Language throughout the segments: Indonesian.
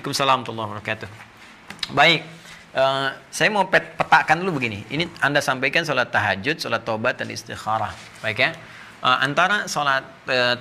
Waalaikumsalam warahmatullahi wabarakatuh. Baik, saya mau petakan dulu begini. Ini Anda sampaikan sholat tahajud, sholat taubat, dan istikharah. Baik ya. Antara sholat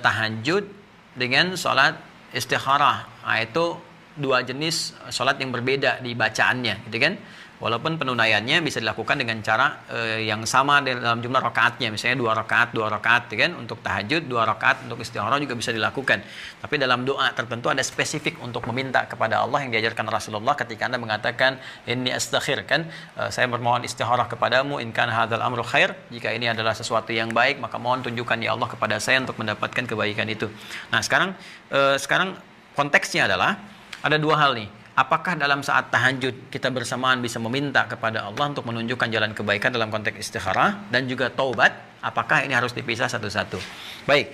tahajud dengan sholat istikharah, itu dua jenis sholat yang berbeda di bacaannya, gitu kan? Walaupun penunaiannya bisa dilakukan dengan cara yang sama dalam jumlah rakaatnya, misalnya 2 rakaat, gitu kan? Untuk tahajud 2 rakaat, untuk istikharah juga bisa dilakukan. Tapi dalam doa tertentu ada spesifik untuk meminta kepada Allah yang diajarkan Rasulullah ketika Anda mengatakan inni astaghfir, kan? Saya bermohon istikharah kepadamu, in kana hadzal amru khair, jika ini adalah sesuatu yang baik, maka mohon tunjukkan ya Allah kepada saya untuk mendapatkan kebaikan itu. Nah, sekarang konteksnya adalah ada dua hal nih. Apakah dalam saat tahajud kita bersamaan bisa meminta kepada Allah untuk menunjukkan jalan kebaikan dalam konteks istikharah dan juga taubat? Apakah ini harus dipisah satu-satu? Baik,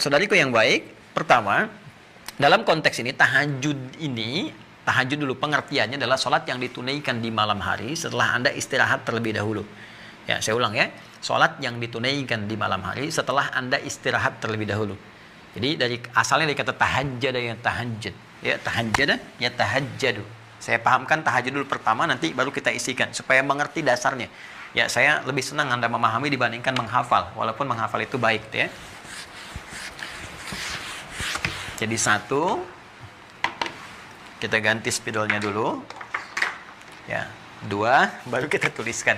saudariku yang baik, pertama, dalam konteks ini tahajud dulu pengertiannya adalah sholat yang ditunaikan di malam hari setelah Anda istirahat terlebih dahulu. Ya, saya ulang ya, sholat yang ditunaikan di malam hari setelah Anda istirahat terlebih dahulu. Jadi asalnya dari kata tahajjada yang tahajjud. Ya, tahajjada ya tahajjadu. Saya pahamkan tahajud dulu pertama, nanti baru kita isikan supaya mengerti dasarnya. Ya, saya lebih senang Anda memahami dibandingkan menghafal, walaupun menghafal itu baik, ya. Jadi satu, kita ganti spidolnya dulu. Ya, dua, baru kita tuliskan.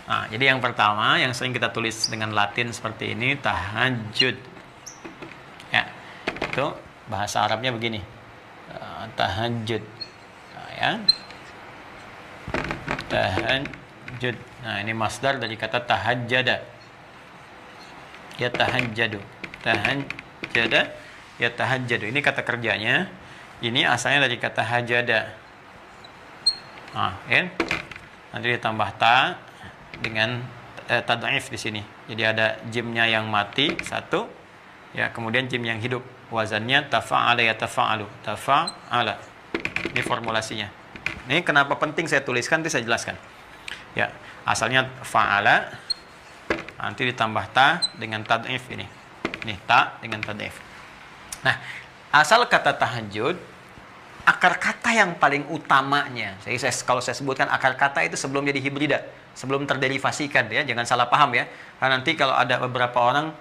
Nah, jadi yang pertama yang sering kita tulis dengan Latin seperti ini, tahajud. Ya, itu bahasa Arabnya begini. Tahajud, nah, ya, tahajud. Nah, ini masdar dari kata tahajjada, ya tahajjadu, tahajjada, ya tahajjadu. Ini kata kerjanya. Ini asalnya dari kata hajada. Nah, ya. Nanti ditambah ta dengan tad'if di sini. Jadi ada jimnya yang mati satu, ya, kemudian jim yang hidup. Wazannya tafa'ala ya tafa'alu, tafa'ala. Ini formulasinya. Ini kenapa penting saya tuliskan, nanti saya jelaskan. Ya, asalnya fa'ala, nanti ditambah ta dengan tad'if ini. Ini ta dengan tad'if. Nah, asal kata tahajud, akar kata yang paling utamanya. Kalau saya sebutkan akar kata itu sebelum jadi hibrida, sebelum terderivasikan, ya, jangan salah paham ya. Karena nanti kalau ada beberapa orang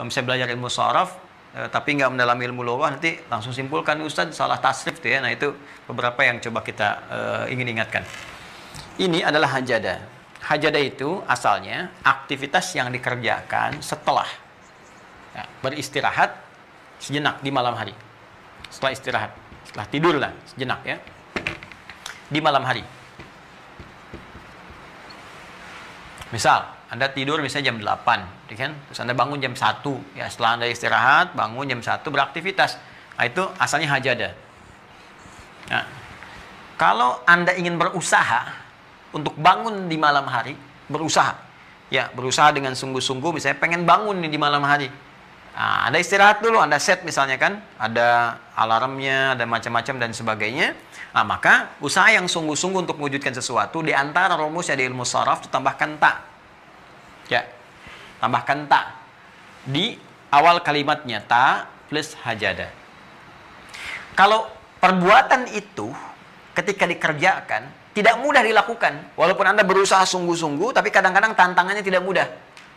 misalnya belajar ilmu sharaf tapi nggak mendalami ilmu lughah, nanti langsung simpulkan Ustaz salah tasrif tuh ya. Nah, itu beberapa yang coba kita ingin ingatkan. Ini adalah hajada. Hajada itu asalnya aktivitas yang dikerjakan setelah beristirahat sejenak di malam hari. Setelah istirahat, setelah tidur lah sejenak, ya, di malam hari. Misal Anda tidur misalnya jam 8, kan? Terus Anda bangun jam 1, ya, setelah Anda istirahat, bangun jam 1 beraktivitas. Nah, itu asalnya hajada. Nah, kalau Anda ingin berusaha untuk bangun di malam hari, berusaha dengan sungguh-sungguh, misalnya pengen bangun di malam hari. Nah, Anda istirahat dulu, Anda set misalnya, kan, ada alarmnya, ada macam-macam dan sebagainya. Nah, maka usaha yang sungguh-sungguh untuk mewujudkan sesuatu, di antara rumusnya di ilmu sharaf itu tambahkan ta. Ya, tambahkan ta di awal kalimatnya, ta plus hajada. Kalau perbuatan itu ketika dikerjakan tidak mudah dilakukan, walaupun Anda berusaha sungguh-sungguh, tapi kadang-kadang tantangannya tidak mudah.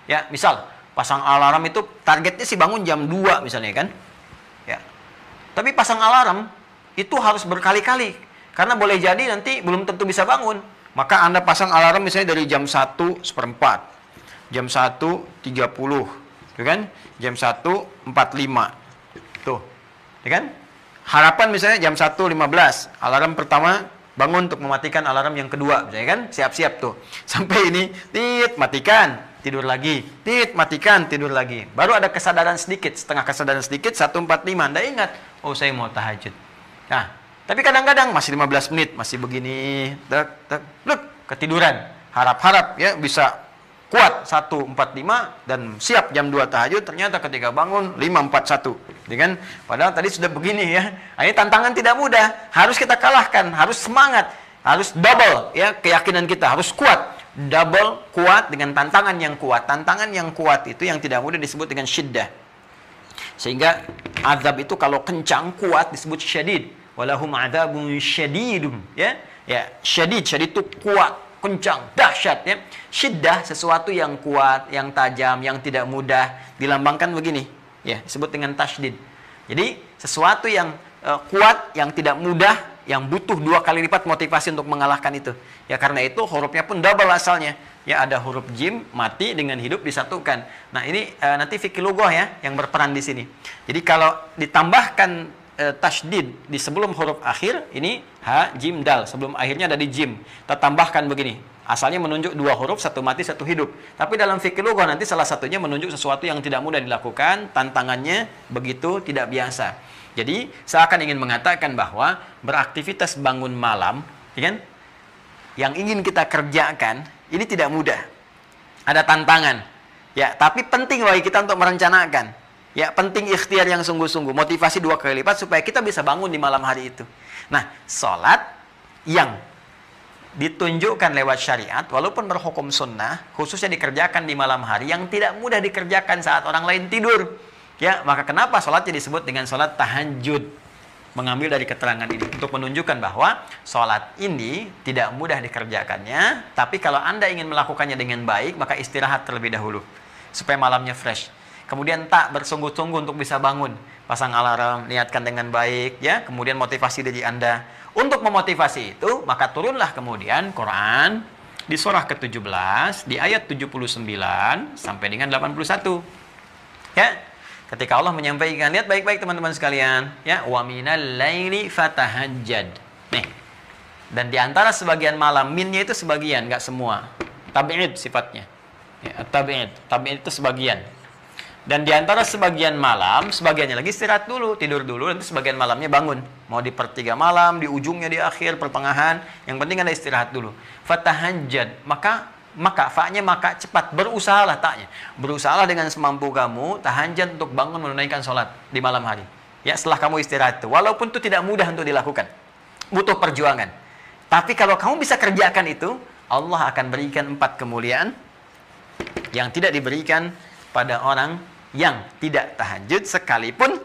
Ya, misal pasang alarm itu targetnya sih bangun jam 2 misalnya, kan? Ya. Tapi pasang alarm itu harus berkali-kali, karena boleh jadi nanti belum tentu bisa bangun. Maka Anda pasang alarm misalnya dari jam 1:04. Jam 1:30, tuh kan? Jam 1:45. Tuh. Ya kan? Harapan misalnya jam 1:15, alarm pertama bangun untuk mematikan alarm yang kedua, misalnya, kan? Siap-siap tuh. Sampai ini, tit, matikan, tidur lagi. Tit, matikan, tidur lagi. Baru ada kesadaran sedikit, setengah kesadaran sedikit, 1:45. Anda ingat, oh saya mau tahajud. Nah, tapi kadang-kadang masih 15 menit, masih begini, ketiduran. Harap-harap ya bisa kuat 1:45 dan siap jam 2 tahajud, ternyata ketika bangun 5:41, kan? Padahal tadi sudah begini, ya. Ini tantangan tidak mudah, harus kita kalahkan, harus semangat, harus double, ya, keyakinan kita harus kuat, double kuat dengan tantangan yang kuat. Tantangan yang kuat itu yang tidak mudah disebut dengan syiddah. Sehingga azab itu kalau kencang kuat disebut syadid, walahum adzabun syadidun, ya. Ya, syadid itu kuat, kencang, dahsyat, ya. Syiddah sesuatu yang kuat, yang tajam, yang tidak mudah, dilambangkan begini, ya, disebut dengan tasydid. Jadi sesuatu yang kuat, yang tidak mudah, yang butuh 2 kali lipat motivasi untuk mengalahkan itu. Ya karena itu hurufnya pun double asalnya. Ya ada huruf jim mati dengan hidup disatukan. Nah ini nanti fikih lughah ya yang berperan di sini. Jadi kalau ditambahkan tasydid di sebelum huruf akhir, ini ha jim dal, sebelum akhirnya ada di jim. Kita tambahkan begini. Asalnya menunjuk 2 huruf, 1 mati 1 hidup. Tapi dalam fikih lughah nanti salah satunya menunjuk sesuatu yang tidak mudah dilakukan, tantangannya begitu tidak biasa. Jadi seakan ingin mengatakan bahwa beraktivitas bangun malam, ya kan? Yang ingin kita kerjakan ini tidak mudah. Ada tantangan. Ya, tapi penting bagi kita untuk merencanakan. Ya, penting ikhtiar yang sungguh-sungguh, motivasi 2 kali lipat supaya kita bisa bangun di malam hari itu. Nah, sholat yang ditunjukkan lewat syariat, walaupun berhukum sunnah, khususnya dikerjakan di malam hari yang tidak mudah dikerjakan saat orang lain tidur. Ya, maka kenapa sholatnya disebut dengan sholat tahajud? Mengambil dari keterangan ini untuk menunjukkan bahwa sholat ini tidak mudah dikerjakannya, tapi kalau Anda ingin melakukannya dengan baik, maka istirahat terlebih dahulu supaya malamnya fresh. Kemudian tak bersungguh-sungguh untuk bisa bangun, pasang alarm, niatkan dengan baik, ya. Kemudian motivasi diri Anda. Untuk memotivasi itu, maka turunlah kemudian Quran di surah ke-17 di ayat 79 sampai dengan 81. Ya. Ketika Allah menyampaikan, lihat baik-baik teman-teman sekalian, ya, wa minal laili fatahajjad. Nih. Dan di antara sebagian malam, minnya itu sebagian, enggak semua. Tabi'id sifatnya. Ya, tabi'id itu sebagian. Dan di antara sebagian malam, sebagiannya lagi istirahat dulu, tidur dulu, nanti sebagian malamnya bangun. Mau di pertiga malam, di ujungnya, di akhir, pertengahan, yang penting Anda istirahat dulu. Fatahajjad, maka fa-nya maka cepat, berusahalah taknya. Berusahalah dengan semampu kamu, tahajjud untuk bangun menunaikan sholat di malam hari. Ya, setelah kamu istirahat itu. Walaupun itu tidak mudah untuk dilakukan. Butuh perjuangan. Tapi kalau kamu bisa kerjakan itu, Allah akan berikan 4 kemuliaan yang tidak diberikan pada orang yang tidak tahajud sekalipun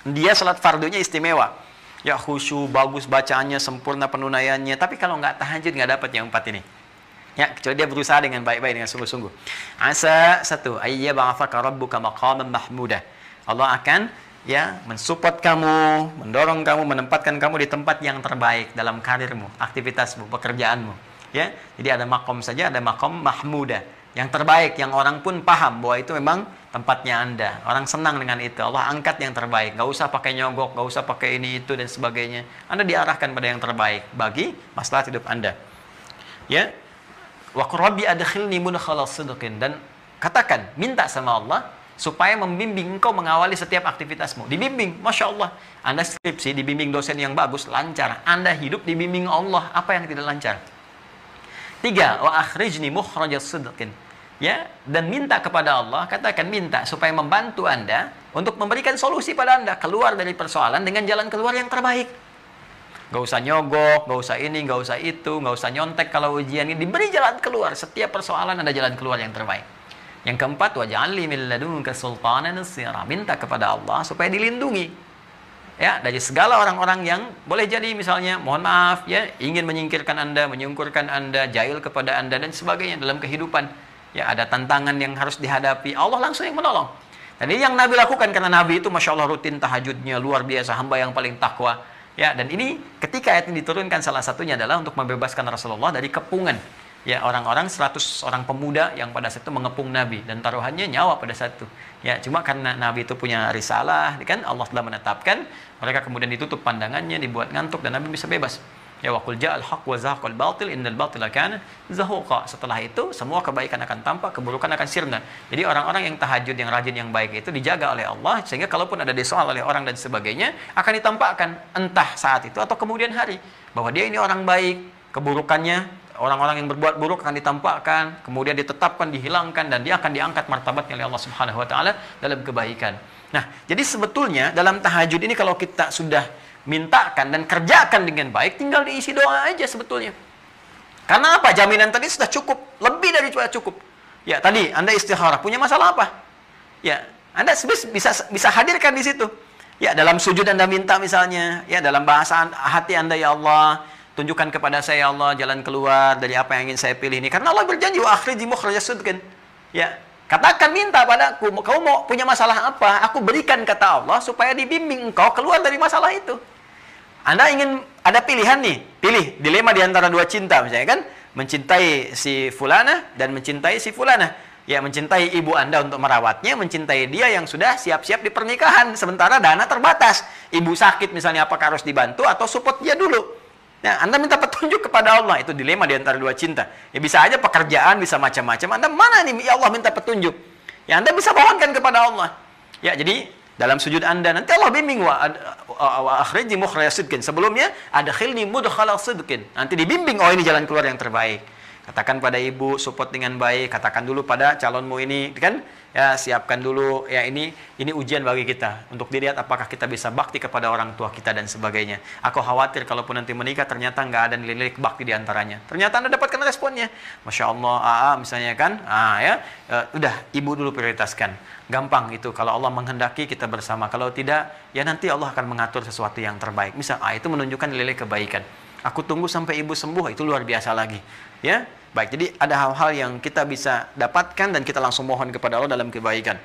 dia sholat fardunya istimewa. Ya, khusyuk, bagus bacaannya, sempurna penunaiannya. Tapi kalau nggak tahajud, nggak dapat yang 4 ini. Ya, kecuali dia berusaha dengan baik-baik, dengan sungguh-sungguh. Asa 1, ayyab'atsaka rabbuka maqaman mahmudah. Allah akan ya mensupport kamu, mendorong kamu, menempatkan kamu di tempat yang terbaik dalam karirmu, aktivitasmu, pekerjaanmu. Ya, jadi ada makom saja, ada makom mahmudah, yang terbaik, yang orang pun paham bahwa itu memang tempatnya Anda. Orang senang dengan itu. Allah angkat yang terbaik. Nggak usah pakai nyogok, nggak usah pakai ini itu dan sebagainya. Anda diarahkan pada yang terbaik bagi maslahat hidup Anda. Ya. Wa qur rabbi adkhilni mudkhala sidqin, dan katakan, minta sama Allah supaya membimbing engkau mengawali setiap aktivitasmu. Dibimbing, Masya Allah. Anda skripsi, dibimbing dosen yang bagus, lancar. Anda hidup dibimbing Allah, apa yang tidak lancar? 3, wa akhrijni mukhrajas sidqin. Ya, dan minta kepada Allah, katakan minta supaya membantu Anda untuk memberikan solusi pada Anda, keluar dari persoalan dengan jalan keluar yang terbaik. Gak usah nyogok, gak usah ini, gak usah itu, gak usah nyontek kalau ujian ini. Diberi jalan keluar. Setiap persoalan ada jalan keluar yang terbaik. Yang keempat, waj'alni min ladunka sultanan nasira. Minta kepada Allah supaya dilindungi. Ya, dari segala orang-orang yang boleh jadi misalnya, mohon maaf, ya, ingin menyingkirkan Anda, menyungkurkan Anda, jahil kepada Anda, dan sebagainya dalam kehidupan. Ya, ada tantangan yang harus dihadapi. Allah langsung yang menolong. Dan ini yang Nabi lakukan, karena Nabi itu Masya Allah rutin tahajudnya, luar biasa, hamba yang paling takwa. Ya, dan ini ketika ayat ini diturunkan, salah satunya adalah untuk membebaskan Rasulullah dari kepungan. Ya, orang-orang 100 orang pemuda yang pada saat itu mengepung Nabi dan taruhannya nyawa pada saat itu. Ya, cuma karena Nabi itu punya risalah, kan Allah telah menetapkan, mereka kemudian ditutup pandangannya, dibuat ngantuk dan Nabi bisa bebas. Ya, wa qul ja'al haqq wa zahaqal batil innal batila kana zahuqa. Setelah itu semua kebaikan akan tampak, keburukan akan sirna. Jadi orang-orang yang tahajud, yang rajin, yang baik itu dijaga oleh Allah, sehingga kalaupun ada disoal oleh orang dan sebagainya akan ditampakkan entah saat itu atau kemudian hari bahwa dia ini orang baik. Keburukannya, orang-orang yang berbuat buruk akan ditampakkan, kemudian ditetapkan, dihilangkan, dan dia akan diangkat martabatnya oleh Allah Subhanahu wa taala dalam kebaikan. Nah, jadi sebetulnya dalam tahajud ini kalau kita sudah mintakan dan kerjakan dengan baik, tinggal diisi doa aja sebetulnya. Karena apa? Jaminan tadi sudah cukup, lebih dari cukup. Ya, tadi Anda istikharah, punya masalah apa? Ya, Anda bisa hadirkan di situ. Ya, dalam sujud Anda minta misalnya, ya dalam bahasa hati Anda, ya Allah, tunjukkan kepada saya ya Allah jalan keluar dari apa yang ingin saya pilih ini. Karena Allah berjanji, wa akhriji mukhrajas sidqin. Ya, katakan minta padaku, kamu mau punya masalah apa? Aku berikan, kata Allah, supaya dibimbing engkau keluar dari masalah itu. Anda ingin ada pilihan nih, pilih dilema di antara dua cinta misalnya kan, mencintai si fulana dan mencintai si fulana. Ya, mencintai ibu Anda untuk merawatnya, mencintai dia yang sudah siap-siap di pernikahan, sementara dana terbatas. Ibu sakit misalnya, apakah harus dibantu atau support dia dulu? Nah, Anda minta petunjuk kepada Allah, itu dilema di antara dua cinta. Ya bisa aja pekerjaan, bisa macam-macam. Anda mana nih, ya Allah minta petunjuk. Ya Anda bisa mohonkan kepada Allah. Ya, jadi dalam sujud Anda nanti Allah bimbing, wa akhriji mukhrajas sidqin. Sebelumnya ada khilni mudkhala sidqin. Nanti dibimbing, oh ini jalan keluar yang terbaik. Katakan pada ibu, support dengan baik. Katakan dulu pada calonmu ini, kan? Ya, siapkan dulu. Ya, ini ujian bagi kita untuk dilihat apakah kita bisa bakti kepada orang tua kita dan sebagainya. Aku khawatir kalaupun nanti menikah ternyata nggak ada nilai bakti di antaranya. Ternyata Anda dapatkan responnya, Masya Allah, misalnya kan, udah ibu dulu prioritaskan. Gampang itu kalau Allah menghendaki kita bersama. Kalau tidak, ya nanti Allah akan mengatur sesuatu yang terbaik. Misal, itu menunjukkan nilai kebaikan. Aku tunggu sampai ibu sembuh, itu luar biasa lagi. Ya, baik. Jadi ada hal-hal yang kita bisa dapatkan dan kita langsung mohon kepada Allah dalam kebaikan.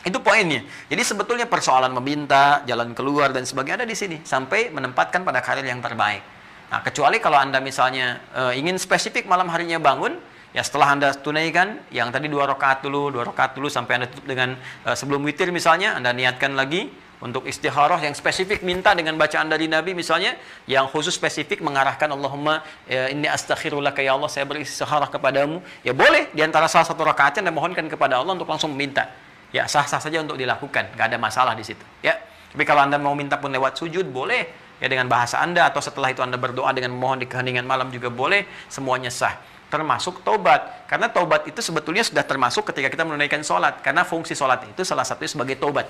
Itu poinnya. Jadi sebetulnya persoalan meminta, jalan keluar dan sebagainya ada di sini sampai menempatkan pada karir yang terbaik. Nah, kecuali kalau Anda misalnya ingin spesifik malam harinya bangun, ya setelah Anda tunaikan yang tadi 2 rakaat dulu sampai Anda tutup dengan sebelum witir misalnya, Anda niatkan lagi untuk istikharah yang spesifik, minta dengan bacaan dari Nabi misalnya, yang khusus spesifik mengarahkan Allahumma inni astaghfirulaka ya Allah, saya beristikharah kepadamu. Ya boleh, di antara salah satu rakaatnya Anda mohonkan kepada Allah untuk langsung meminta. Ya sah-sah saja untuk dilakukan, nggak ada masalah di situ. Ya, tapi kalau Anda mau minta pun lewat sujud boleh, ya dengan bahasa Anda, atau setelah itu Anda berdoa dengan memohon di keheningan malam juga boleh, semuanya sah. Termasuk taubat, karena taubat itu sebetulnya sudah termasuk ketika kita menunaikan sholat, karena fungsi sholat itu salah satunya sebagai taubat.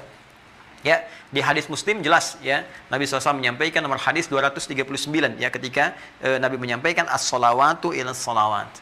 Ya, di hadis Muslim jelas ya, Nabi SAW menyampaikan nomor hadis 239 ya, ketika Nabi menyampaikan as-salawatu ila salawat.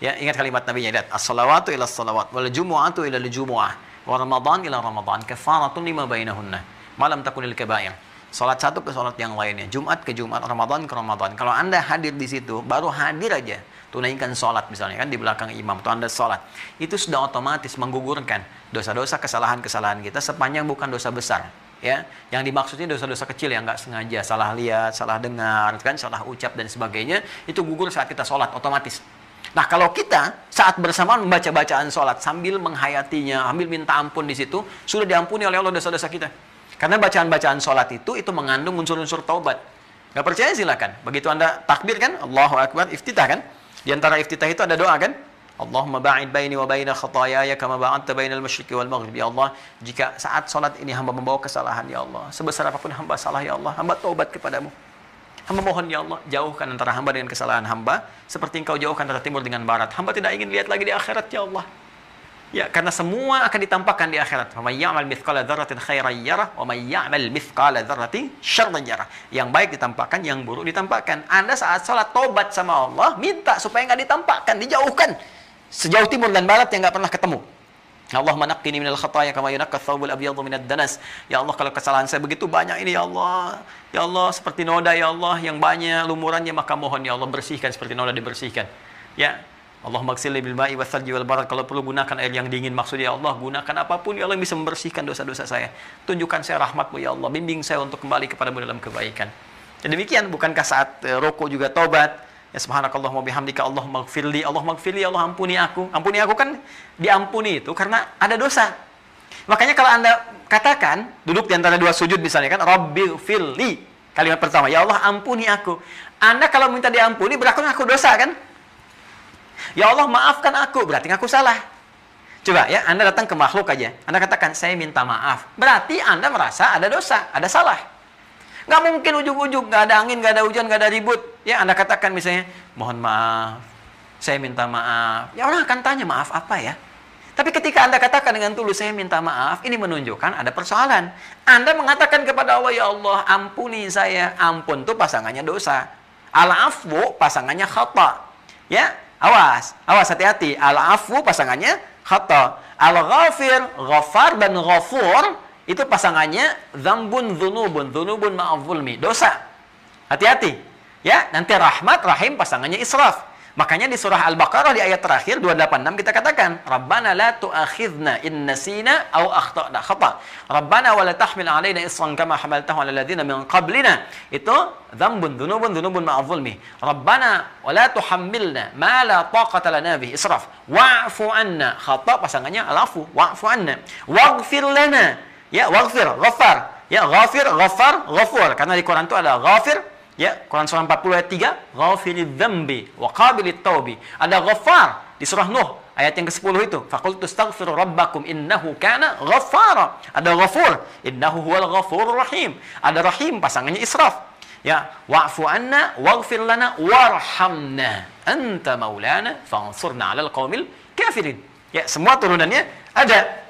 Ya, ingat kalimat Nabi-nya, lihat, as-salawatu ila salawat wal jumu'atu ila jumu'ah wa ramadan ila ramadan kafaratun lima bainahunna malam takunil kabair. Salat satu ke salat yang lainnya, Jumat ke Jumat, Ramadan ke Ramadan. Kalau Anda hadir di situ, baru hadir aja tunaikan sholat misalnya kan di belakang imam, atau Anda sholat, itu sudah otomatis menggugurkan dosa-dosa kesalahan-kesalahan kita sepanjang bukan dosa besar. Ya, yang dimaksudnya dosa-dosa kecil yang nggak sengaja, salah lihat, salah dengar, kan, salah ucap dan sebagainya, itu gugur saat kita sholat otomatis. Nah, kalau kita saat bersamaan membaca bacaan sholat sambil menghayatinya, sambil minta ampun di situ, sudah diampuni oleh Allah dosa-dosa kita. Karena bacaan-bacaan sholat itu mengandung unsur-unsur taubat. Nggak percaya silakan. Begitu Anda takbir kan, Allahu Akbar, iftitah kan. Di antara iftitah itu ada doa kan? Allahumma ba'id baini wa baina khataayaya kama ba'adta bainal masyriqi wal maghrib. Ya Allah, jika saat sholat ini hamba membawa kesalahan, ya Allah, sebesar apapun hamba salah, ya Allah, hamba taubat kepadamu. Hamba mohon, ya Allah, jauhkan antara hamba dengan kesalahan hamba, seperti engkau jauhkan antara timur dengan barat. Hamba tidak ingin lihat lagi di akhirat, ya Allah. Ya, karena semua akan ditampakkan di akhirat. Wa may ya'mal mithqala dzarratin khairan yarah wa may ya'mal mithqala dzarratin syarran yarah. Yang baik ditampakkan, yang buruk ditampakkan. Anda saat salat taubat sama Allah, minta supaya nggak ditampakkan, dijauhkan sejauh timur dan barat yang nggak pernah ketemu. Allahumma naqqini minal khataaya kama yunaqqa thawbul abyadu minad danas. Ya Allah, kalau kesalahan saya begitu banyak ini, ya Allah. Ya Allah, seperti noda, ya Allah, yang banyak lumurannya, maka mohon ya Allah bersihkan seperti noda dibersihkan. Ya, Allahumma ghsilni bil ma'i was salji wal barad. Kalau perlu gunakan air yang dingin, maksudnya ya Allah, gunakan apapun ya Allah yang bisa membersihkan dosa-dosa saya. Tunjukkan saya rahmat-Mu ya Allah, bimbing saya untuk kembali kepadamu dalam kebaikan. Dan demikian, bukankah saat rukuk juga taubat? Ya subhanakallahumma bihamdika Allahumma ighfirli, Allahumma ighfirli, ya Allah ampuni aku. Ampuni aku kan diampuni itu karena ada dosa. Makanya kalau Anda katakan duduk di antara dua sujud misalnya kan, Rabbighfirli, kalimat pertama, ya Allah ampuni aku. Anda kalau minta diampuni berarti aku dosa kan? Ya Allah maafkan aku, berarti aku salah. Coba ya, Anda datang ke makhluk aja, Anda katakan saya minta maaf, berarti Anda merasa ada dosa, ada salah. Nggak mungkin ujuk-ujuk, nggak ada angin, nggak ada hujan, nggak ada ribut. Ya Anda katakan misalnya, mohon maaf, saya minta maaf. Ya orang akan tanya, maaf apa ya? Tapi ketika Anda katakan dengan tulus, saya minta maaf, ini menunjukkan ada persoalan. Anda mengatakan kepada Allah, ya Allah ampuni saya. Ampun itu pasangannya dosa. Al-afwu pasangannya khata. Ya, awas hati-hati. Al-afwu pasangannya khata. Al-ghafir, ghafar dan ghafur itu pasangannya dzambun dzunubun, dzunubun ma'adh zulmi, dosa. Hati-hati. Ya, nanti rahmat, rahim pasangannya israf. Makanya di surah Al-Baqarah di ayat terakhir 286 kita katakan, Rabbana la tu'akhidna in nasina aw akhtana khata. Rabbana wa la tahmil 'alaina isran kama hamaltahu 'ala alladziina min qablina. Itu dzambun dzunubun dzunubun ma'adh zulmi. Rabbana wa la tuhammilna ma la taqata lana bihi israf. Wa'fu 'anna. Khata pasangannya al-'afwu, wa'fu 'anna. Waghfir lana. Ya, waghfir, ghaffar. Ya, ghafir, ghaffar, ghafur. Karena di Quran itu ada ghafir. Ya, Quran surah 40 ayat 3, ghafiridzz dzambi wa qabilit taubi. Ada ghaffar di surah Nuh ayat yang ke-10 itu. Faqultu astaghfiru rabbakum innahu kana ghaffara. Ada ghafur, innahu huwal ghafurur rahim. Ada rahim pasangannya israf. Ya, wa'fu anna waghfir lana warhamna anta maulana fansurna 'alal qaumil kafirin. Ya, semua turunannya ada.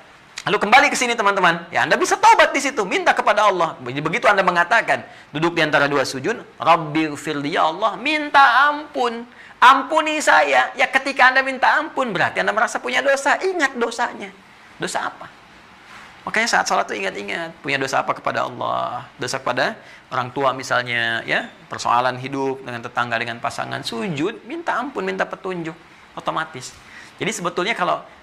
Lalu kembali ke sini teman-teman, ya Anda bisa taubat di situ, minta kepada Allah. Begitu Anda mengatakan, duduk di antara dua sujud, Rabbighfirli ya Allah, minta ampun, ampuni saya. Ya ketika Anda minta ampun, berarti Anda merasa punya dosa, ingat dosanya. Dosa apa? Makanya saat sholat itu ingat-ingat, punya dosa apa kepada Allah, dosa kepada orang tua misalnya, ya persoalan hidup dengan tetangga, dengan pasangan, sujud, minta ampun, minta petunjuk, otomatis. Jadi sebetulnya kalau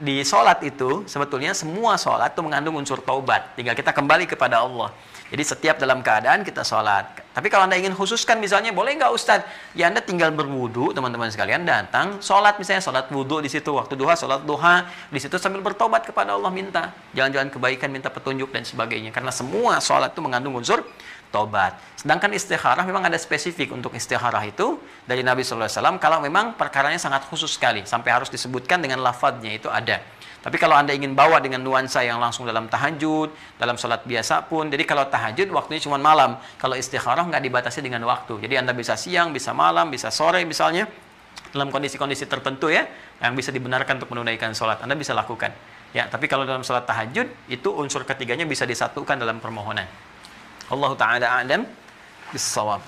di sholat itu, sebetulnya semua sholat itu mengandung unsur taubat. Tinggal kita kembali kepada Allah. Jadi setiap dalam keadaan kita sholat. Tapi kalau Anda ingin khususkan misalnya, boleh nggak Ustadz? Ya Anda tinggal berwudu, teman-teman sekalian, datang, sholat misalnya, sholat wudu di situ, waktu duha, sholat duha, di situ sambil bertobat kepada Allah, minta jalan-jalan kebaikan, minta petunjuk dan sebagainya. Karena semua sholat itu mengandung unsur tobat. Sedangkan istikharah memang ada spesifik untuk istikharah itu dari Nabi SAW. Kalau memang perkaranya sangat khusus sekali, sampai harus disebutkan dengan lafadznya itu ada. Tapi kalau Anda ingin bawa dengan nuansa yang langsung dalam tahajud, dalam sholat biasa pun, jadi kalau tahajud waktunya cuma malam. Kalau istikharah nggak dibatasi dengan waktu. Jadi Anda bisa siang, bisa malam, bisa sore misalnya, dalam kondisi-kondisi tertentu ya, yang bisa dibenarkan untuk menunaikan sholat, Anda bisa lakukan. Ya, tapi kalau dalam sholat tahajud, itu unsur ketiganya bisa disatukan dalam permohonan. Allah Ta'ala a'lam bis-shawab.